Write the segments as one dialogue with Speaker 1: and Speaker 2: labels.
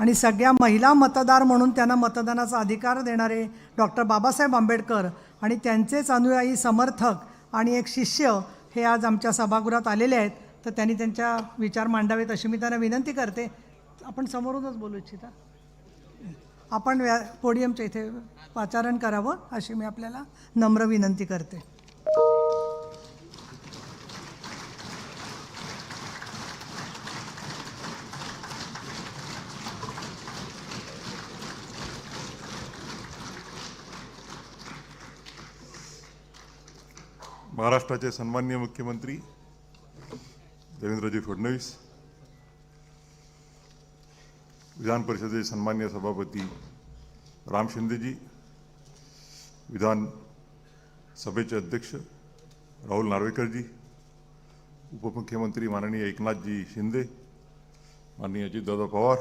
Speaker 1: आणि सगळ्या महिला मतदार म्हणून त्यांना मतदानाचा अधिकार देणारे डॉक्टर बाबासाहेब आंबेडकर आणि त्यांचेच अनुयायी समर्थक आणि एक शिष्य हे आज आमच्या सभागृहात आलेले आहेत. तर त्यांनी त्यांच्या विचार मांडावेत अशी मी त्यांना विनंती करते. आपण समोरूनच बोलू इच्छिता, आपण पोडियमच्या इथे पाचारण करावं अशी मी आपल्याला नम्र विनंती करते.
Speaker 2: महाराष्ट्राचे सन्माननीय मुख्यमंत्री देवेंद्रजी फडणवीस, विधान परिषदेचे सन्माननीय सभापती राम शिंदेजी, विधान सभेचे अध्यक्ष राहुल नार्वेकरजी, उपमुख्यमंत्री माननीय एकनाथजी शिंदे, माननीय अजितदादा पवार,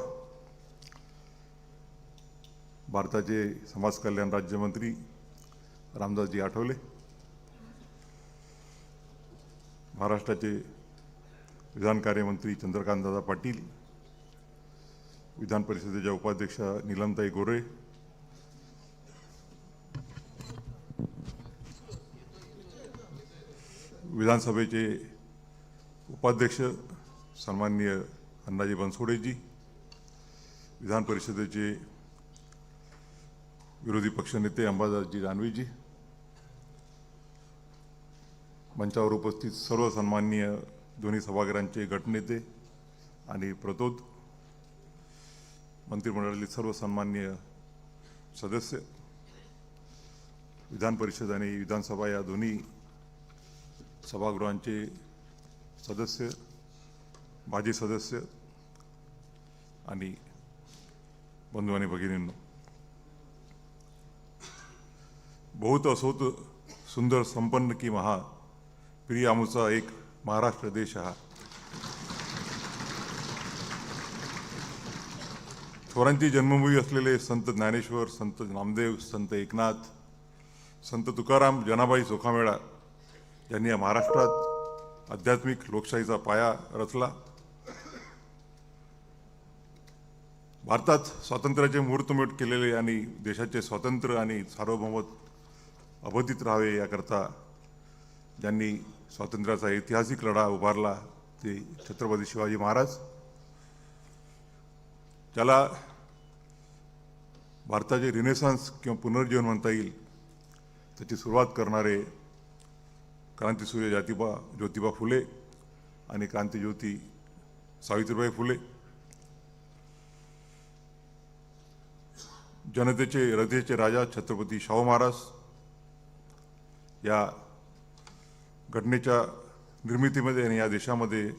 Speaker 2: भारताचे समाज कल्याण राज्यमंत्री रामदासजी आठवले, महाराष्ट्राचे विधान कार्यमंत्री चंद्रकांतदादा पाटील, विधान परिषदेच्या उपाध्यक्षा नीलमताई गोरे, विधानसभेचे उपाध्यक्ष सन्माननीय अण्णाजी बनसोडेजी, विधान परिषदेचे विरोधी पक्षनेते अंबादासजी दानवेजी, मंचावर उपस्थित सर्व सन्माननीय दोन्ही सभागृहांचे गटनेते आणि प्रतोद, मंत्रिमंडळातील सर्व सन्माननीय सदस्य, विधान परिषद आणि विधानसभा या दोन्ही सभागृहांचे सदस्य, माजी सदस्य आणि बंधू आणि भगिनींनो, बहुत असोत सुंदर संपन्न की महा प्रिय आमचा एक महाराष्ट्र देश हा. थोरांची जन्मभूमी असलेले संत ज्ञानेश्वर, संत नामदेव, संत एकनाथ, संत तुकाराम, जनाबाई चोखामेळा यांनी या महाराष्ट्रात आध्यात्मिक लोकशाहीचा पाया रचला. भारतात स्वातंत्र्याचे मुहूर्तमेढ केलेले आणि देशाचे स्वातंत्र्य आणि सार्वभौमत्व अबाधित राहावे याकरता ज्यांनी स्वातंत्र्याचा ऐतिहासिक लढा उभारला ते छत्रपती शिवाजी महाराज. ज्याला भारताचे रिनेसान्स किंवा पुनर्जीवन म्हणता येईल त्याची सुरुवात करणारे क्रांतीसूर्य ज्योतिबा फुले आणि क्रांतिज्योती सावित्रीबाई फुले, जनतेचे हृदयाचे राजा छत्रपती शाहू महाराज या घटनेच्या निर्मितीमध्ये आणि या देशामध्ये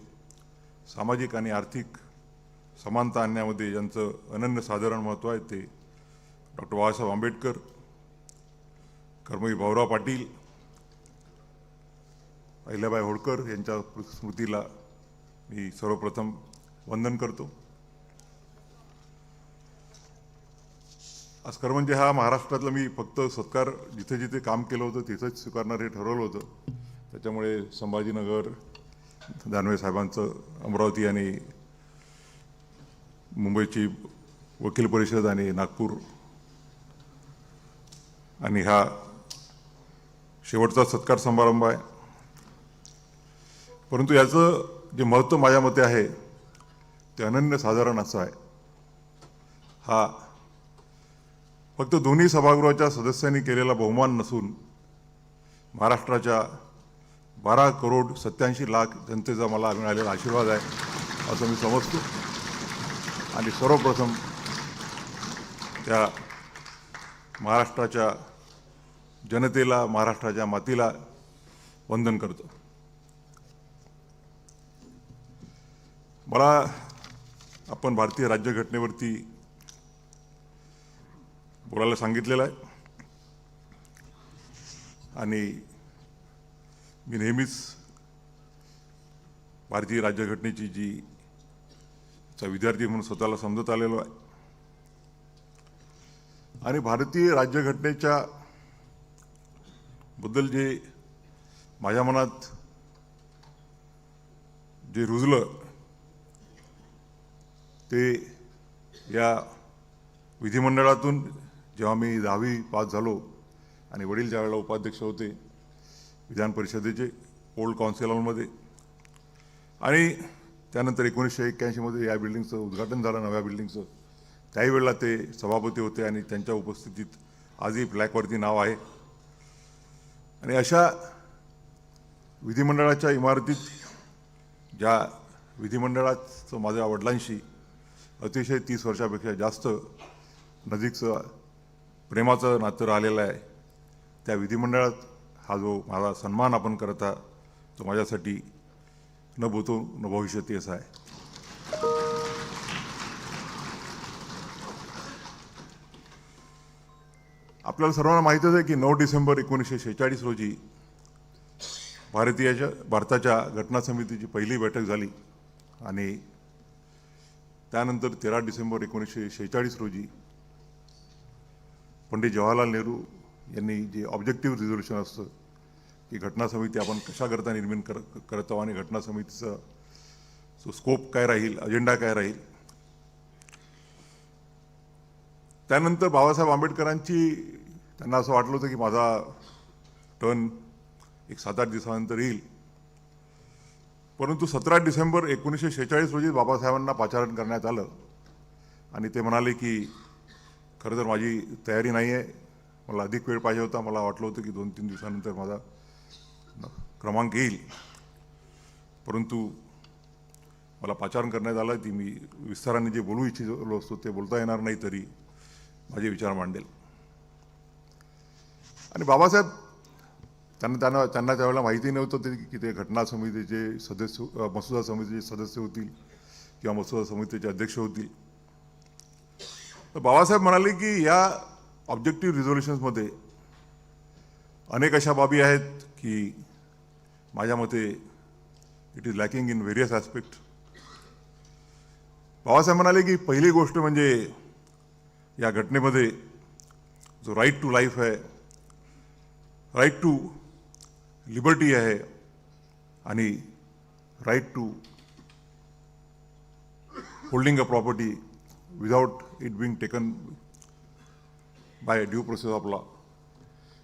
Speaker 2: सामाजिक आणि आर्थिक समानता आणण्यामध्ये ज्यांचं अनन्यसाधारण महत्त्व आहे ते डॉक्टर बाबासाहेब आंबेडकर, कर्मवीर भाऊराव पाटील, अहिल्याबाई होळकर यांच्या स्मृतीला मी सर्वप्रथम वंदन करतो. आज खरं म्हणजे हा महाराष्ट्रातला मी फक्त सत्कार जिथे जिथे काम केलं होतं तिथंच स्वीकारणार हे ठरवलं होतं. त्याच्यामुळे संभाजीनगर, दानवे साहेबांचं अमरावती आणि मुंबईची वकील परिषद आणि नागपूर आणि हा शेवटचा सत्कार समारंभ आहे. परंतु याचं जे महत्त्व माझ्या मते आहे ते अनन्यसाधारण असं आहे. हा फक्त दोन्ही सभागृहाच्या सदस्यांनी केलेला बहुमान नसून महाराष्ट्राच्या 12,87,00,000 जनतेचा मला मिळालेला आशीर्वाद आहे असं मी समजतो. आणि सर्वप्रथम त्या महाराष्ट्राच्या जनतेला, महाराष्ट्राच्या मातीला वंदन करतो. मला आपण भारतीय राज्यघटनेवरती बोलायला सांगितलेलं आहे आणि मी नेहमीच भारतीय राज्यघटनेची विद्यार्थी म्हणून स्वतःला समजत आलेलो आहे आणि भारतीय राज्यघटनेच्या बद्दल जे माझ्या मनात जे रुजलं ते या विधिमंडळातून जेव्हा मी 10वी पास झालो आणि वडील ज्यावेळेला उपाध्यक्ष होते विधान परिषदेचे ओल्ड काउन्सिल हॉलमध्ये, आणि त्यानंतर 1981मध्ये या बिल्डिंगचं उद्घाटन झालं, नव्या बिल्डिंगचं. त्याही वेळेला ते सभापती होते आणि त्यांच्या उपस्थितीत आजही फ्लॅगवरती नाव आहे. आणि अशा विधिमंडळाच्या इमारतीत, ज्या विधिमंडळाचं माझ्या वडिलांशी अतिशय 30 वर्षापेक्षा जास्त नजीकचं प्रेमाचं नातं राहिलेलं आहे, त्या विधिमंडळात हा जो माझा सन्मान आपण करत आहात तो माझ्यासाठी न भूतो न भविष्यती असा आहे. आपल्याला सर्वांना माहीतच आहे की 9 डिसेंबर 1946 रोजी भारताच्या घटना समितीची पहिली बैठक झाली आणि त्यानंतर 13 डिसेंबर 1946 रोजी पंडित जवाहरलाल नेहरू यांनी जे ऑब्जेक्टिव्ह रिझोल्युशन असतं की घटना समिती आपण कशाकरता निर्माण करतो आणि घटना समितीचा जो स्कोप काय राहील, अजेंडा काय राहील, त्यानंतर बाबासाहेब आंबेडकरांची त्यांना असं वाटलं होतं की माझा टर्न एक 7-8 दिवसानंतर येईल. परंतु 17 डिसेंबर 1946 रोजी बाबासाहेबांना पाचारण करण्यात आलं आणि ते म्हणाले की खरं तर माझी तयारी नाही आहे, मला अधिक वेळ पाहिजे होता, मला वाटलं होतं की 2-3 दिवसानंतर माझा क्रमांक येईल, परंतु मला पाचारण करण्यात आलं. ती मी विस्ताराने जे बोलू इच्छितो असतो ते बोलता येणार नाही, तरी माझे विचार मांडेल. आणि बाबासाहेब त्यांना त्यावेळेला माहिती नव्हतं की ते घटना समितीचे सदस्य, मसुदा समितीचे सदस्य होतील किंवा मसुदा समितीचे अध्यक्ष होतील. तर बाबासाहेब म्हणाले की या ऑब्जेक्टिव्ह रिझोल्युशन्समध्ये अनेक अशा बाबी आहेत की माझ्या मते it is lacking in various aspect. Babasaheb म्हणाले की पहिली गोष्ट म्हणजे या घटनेमध्ये जो राईट टू लाईफ आहे, राईट टू लिबर्टी आहे आणि right to holding a property without it being taken by due process of law,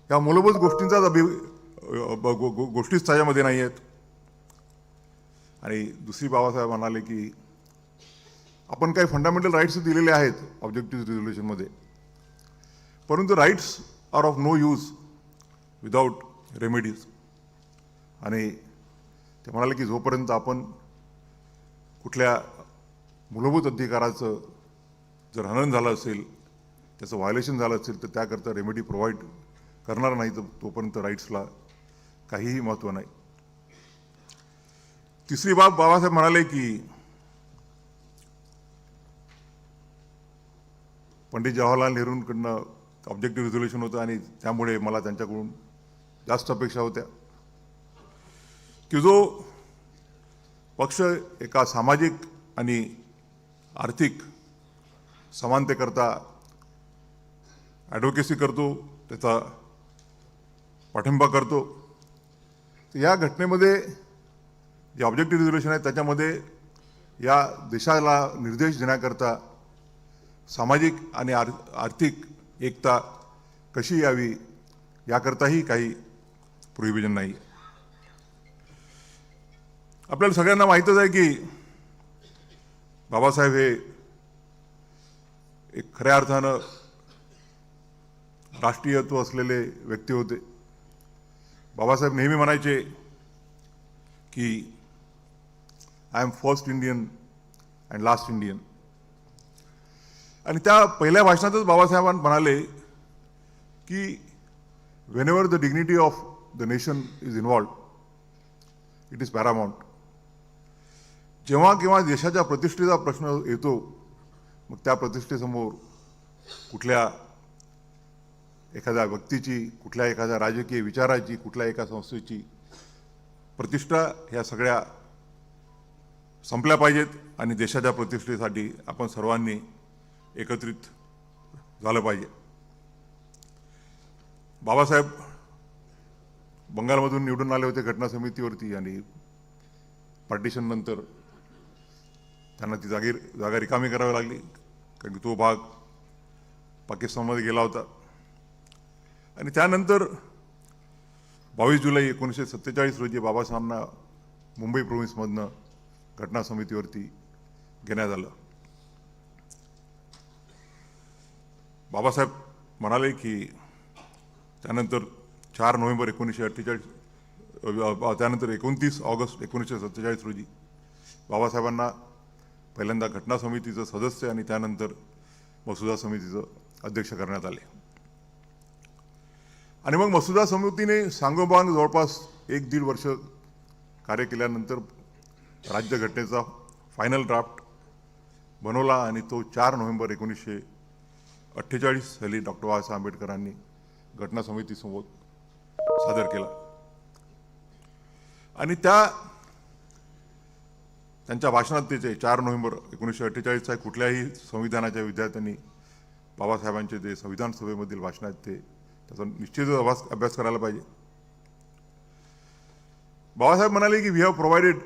Speaker 2: या मूलभूत गोष्टींचाच गोष्टीच त्याच्यामध्ये नाही आहेत. आणि दुसरी बाबासाहेब म्हणाले की आपण काही फंडामेंटल राईट्स दिलेले आहेत ऑब्जेक्टिव्ह रिझोल्युशनमध्ये, परंतु rights are of no use without remedies. आणि ते म्हणाले की जोपर्यंत आपण कुठल्या मूलभूत अधिकाराचं जर हनन झालं असेल, त्याचं व्हायोलेशन झालं असेल, तर त्याकरता रेमेडी प्रोव्हाइड करणार नाही, तर तोपर्यंत राईट्सला काहीही महत्त्व नाही. तिसरी बाब बाबासाहेब म्हणाले की पंडित जवाहरलाल नेहरूंकडनं ऑब्जेक्टिव्ह रिझोल्युशन होतं आणि त्यामुळे मला त्यांच्याकडून जास्त अपेक्षा होत्या की जो पक्ष एका सामाजिक आणि आर्थिक समानतेकरता ॲडव्होकेसी करतो, त्याचा पाठिंबा करतो, तर या घटनेमध्ये जे ऑब्जेक्टिव्ह रिझोल्युशन आहे त्याच्यामध्ये या देशाला निर्देश देण्याकरता सामाजिक आणि आर्थिक एकता कशी यावी याकरताही काही प्रोहिबिजन नाही. आपल्याला सगळ्यांना माहीतच आहे की बाबासाहेब हे एक खऱ्या अर्थानं राष्ट्रीयत्व असलेले व्यक्ती होते. बाबासाहेब नेहमी म्हणायचे की I am first Indian and last Indian. आणि त्या पहिल्या भाषणातच बाबासाहेबांनी म्हणाले की whenever the dignity of the nation is involved it is paramount. जेव्हा केव्हा देशाच्या प्रतिष्ठेचा प्रश्न येतो, मग त्या प्रतिष्ठेसमोर कुठल्या एखाद्या व्यक्तीची, कुठल्या एखाद्या राजकीय विचाराची, कुठल्या एका संस्थेची प्रतिष्ठा ह्या सगळ्या संपल्या पाहिजेत आणि देशाच्या प्रतिष्ठेसाठी आपण सर्वांनी एकत्रित झालं पाहिजे. बाबासाहेब बंगालमधून निवडून आले होते घटना समितीवरती आणि पार्टिशन नंतर त्यांना ती जागा रिकामी करावी लागली. कारण की तो भाग पाकिस्तानमध्ये गेला होता. आणि त्यानंतर 22 जुलै 1947 रोजी बाबासाहेबांना मुंबई प्रोव्हिन्समधनं घटना समितीवरती घेण्यात आलं. बाबासाहेब म्हणाले की त्यानंतर 4 नोव्हेंबर 1948 त्यानंतर 29 ऑगस्ट 1947 रोजी बाबासाहेबांना पहिल्यांदा घटना समितीचं सदस्य आणि त्यानंतर मसुदा समितीचं अध्यक्ष करण्यात आले. आणि मग मसुदा समितीने सांगोपांग जवळपास 1-1.5 वर्ष कार्य केल्यानंतर राज्यघटनेचा फायनल ड्राफ्ट बनवला आणि तो 4 नोव्हेंबर 1948 साली डॉक्टर बाबासाहेब आंबेडकरांनी घटना समितीसमोर सादर केला. आणि त्यांच्या भाषणात त्याचे 4 नोव्हेंबर 1948च्या कुठल्याही संविधानाच्या विद्यार्थ्यांनी बाबासाहेबांचे जे संविधान सभेमधील भाषण आहेत त्याचा निश्चितच अभ्यास करायला पाहिजे. बाबासाहेब म्हणाले की we have provided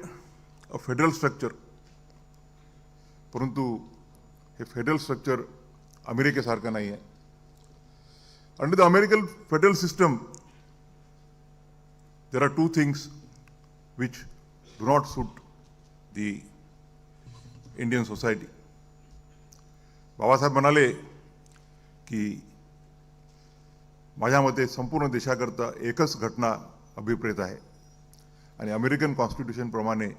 Speaker 2: a federal structure, परंतु हे फेडरल स्ट्रक्चर अमेरिकेसारखं नाही आहे. Under the American federal system there are 2 things which do not suit the Indian society. Babasaheb म्हणाले की माझ्या मते संपूर्ण देशाकरता एकच घटना अभिप्रेत आहे आणि अमेरिकन कॉन्स्टिट्यूशनप्रमाणे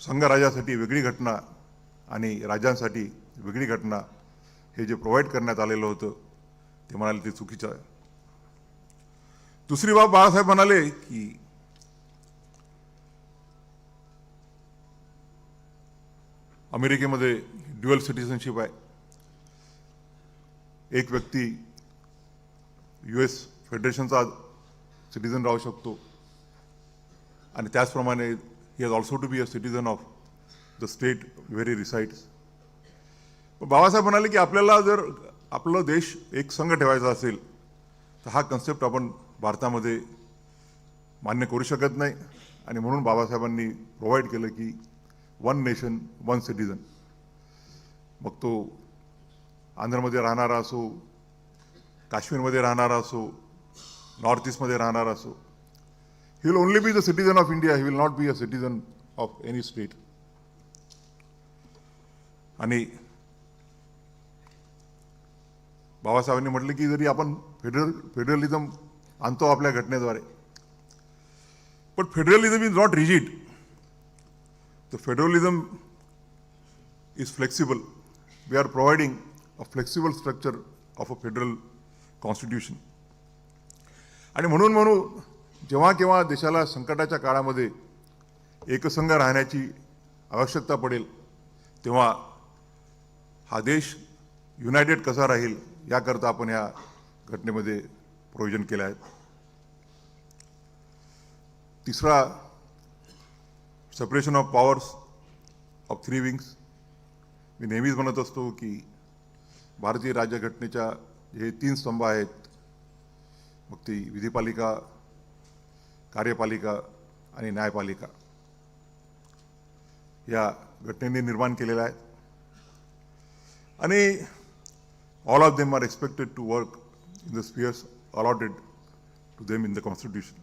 Speaker 2: संघराज्यासाठी वेगळी घटना आणि राज्यांसाठी वेगळी घटना हे जे प्रोव्हाइड करण्यात आलेलं होतं ते म्हणाले ते चुकीचं आहे. दुसरी बाब बाळासाहेब म्हणाले की अमेरिकेमध्ये ड्युअल सिटिझनशिप आहे. एक व्यक्ती US फेडरेशनचा सिटिझन राहू शकतो आणि त्याचप्रमाणे he has also to be a citizen of the state where he resides. Babasaheb म्हणाले की आपल्याला जर आपलं देश एक संघ ठेवायचा असेल तर हा कन्सेप्ट आपण भारतामध्ये मान्य करू शकत नाही आणि म्हणून बाबासाहेबांनी प्रोव्हाइड केलं की 1 नेशन 1 सिटिझन. मग तो आंध्रमध्ये राहणारा असो, काश्मीरमध्ये राहणारा असो, नॉर्थ ईस्टमध्ये राहणारा असो, he will only be the citizen of India, he will not be a citizen of any state. आणि बाबासाहेबांनी म्हटलं की जरी आपण फेडरलिझम आणतो आपल्या घटनेद्वारे, पण federalism is not rigid. The federalism is flexible. We are providing a flexible structure of a federal constitution. आणि म्हणून जेव्हा केव्हा देशाला संकटाच्या काळामध्ये एकसंघ राहण्याची आवश्यकता पडेल तेव्हा हा देश युनायटेड कसा राहील याकरता आपण या घटनेमध्ये प्रोव्हिजन केलं आहे. तिसरा, separation of powers of 3 wings. मी नेहमीच म्हणत असतो की भारतीय राज्यघटनेच्या हे 3 स्तंभ आहेत, मग ती विधिपालिका, कार्यपालिका आणि न्यायपालिका, या घटनेने निर्माण केलेल्या आहेत आणि all of them are expected to work in the spheres allotted to them in the constitution.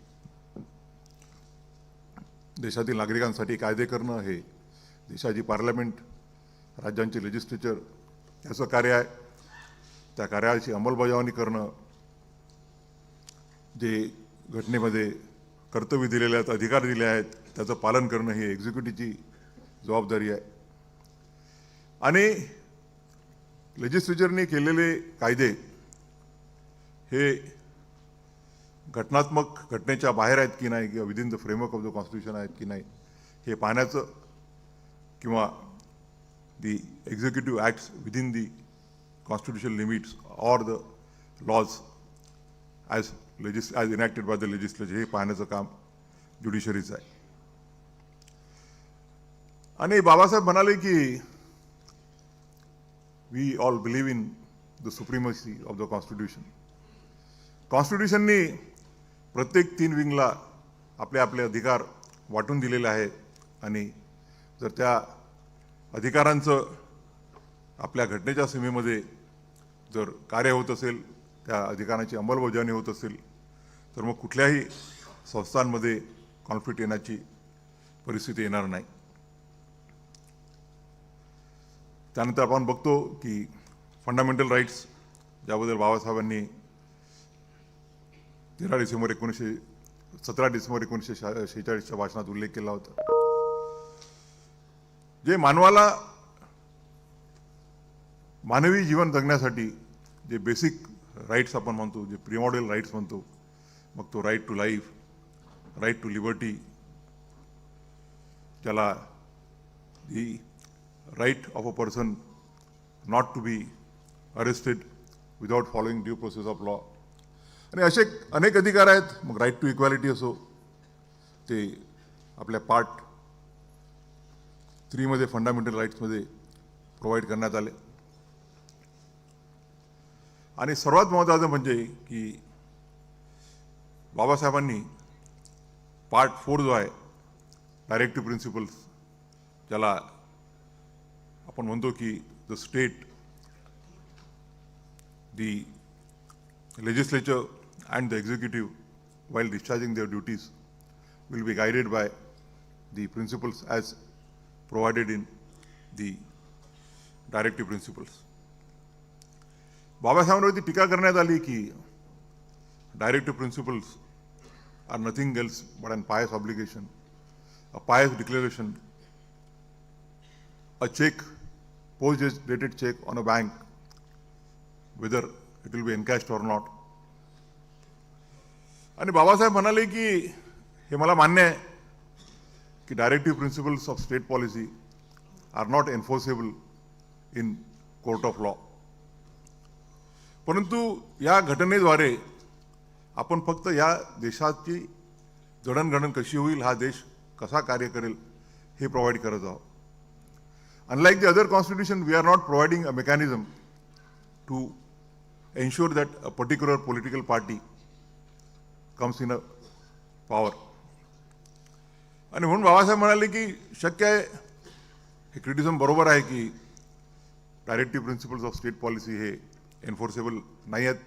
Speaker 2: देशातील नागरिकांसाठी कायदे करणं हे देशाची पार्लमेंट, राज्यांचे लेजिस्लेचर याचं कार्य आहे. त्या कार्याची अंमलबजावणी करणं, जे घटनेमध्ये कर्तव्य दिलेले आहेत, अधिकार दिले आहेत, त्याचं पालन करणं ही एक्झिक्युटिव्हची जबाबदारी आहे. आणि लेजिस्लेचरने केलेले कायदे हे घटनात्मक घटनेच्या बाहेर आहेत की नाही किंवा within the framework of the constitution आहेत की नाही हे पाहण्याचं, किंवा the executive acts within the constitution limits or the laws as enacted by the legislature हे पाहण्याचं काम ज्युडिशरीचं आहे. आणि बाबासाहेब म्हणाले की we all believe in the supremacy of the constitution. कॉन्स्टिट्यूशननी प्रत्येक 3 विंगला आपले आपले अधिकार वाटून दिलेले आहेत आणि जर त्या अधिकारांचं आपल्या घटनेच्या सीमेमध्ये जर कार्य होत असेल, त्या अधिकारांची अंमलबजावणी होत असेल, तर मग कुठल्याही संस्थांमध्ये कॉन्फ्लिक्ट येण्याची परिस्थिती येणार नाही. त्यानंतर आपण बघतो की फंडामेंटल राईट्स, ज्याबद्दल बाबासाहेबांनी 17 डिसेंबर 1946च्या भाषणात उल्लेख केला होता, जे मानवाला मानवी जीवन जगण्यासाठी जे बेसिक राईट्स आपण म्हणतो, जे प्रिमॉडियल राईट्स म्हणतो, मग तो right to life, right to liberty, ज्याला the right of a person not to be arrested without following due process of law, आणि असे अनेक अधिकार आहेत. मग राईट टू इक्वॅलिटी असो, ते आपल्या पार्ट 3 मध्ये फंडामेंटल राईट्समध्ये प्रोव्हाइड करण्यात आले. आणि सर्वात महत्त्वाचं म्हणजे की बाबासाहेबांनी पार्ट 4 जो आहे, डायरेक्टिव्ह प्रिन्सिपल्स, ज्याला आपण म्हणतो की the state, the legislature and the executive, while discharging their duties, will be guided by the principles as provided in the directive principles. बाबासाहेबांवरती टीका करण्यात आली की directive principles are nothing else but an pious obligation, a pious declaration, a cheque, post dated cheque on a bank, whether it will be encashed or not. आणि बाबासाहेब म्हणाले की हे मला मान्य आहे की directive principles of state policy are not enforceable in court of law, परंतु या घटनेद्वारे आपण फक्त या देशाची जडणघडण कशी होईल, हा देश कसा कार्य करेल, हे प्रोव्हाइड करत आहोत. Unlike the other constitution, we are not providing a mechanism to ensure that a particular political party comes in a power. आणि म्हणून बाबासाहेब म्हणाले की शक्य आहे, हे क्रिटिसिझम बरोबर आहे की directive principles of state policy हे एन्फोर्सेबल नाही आहेत,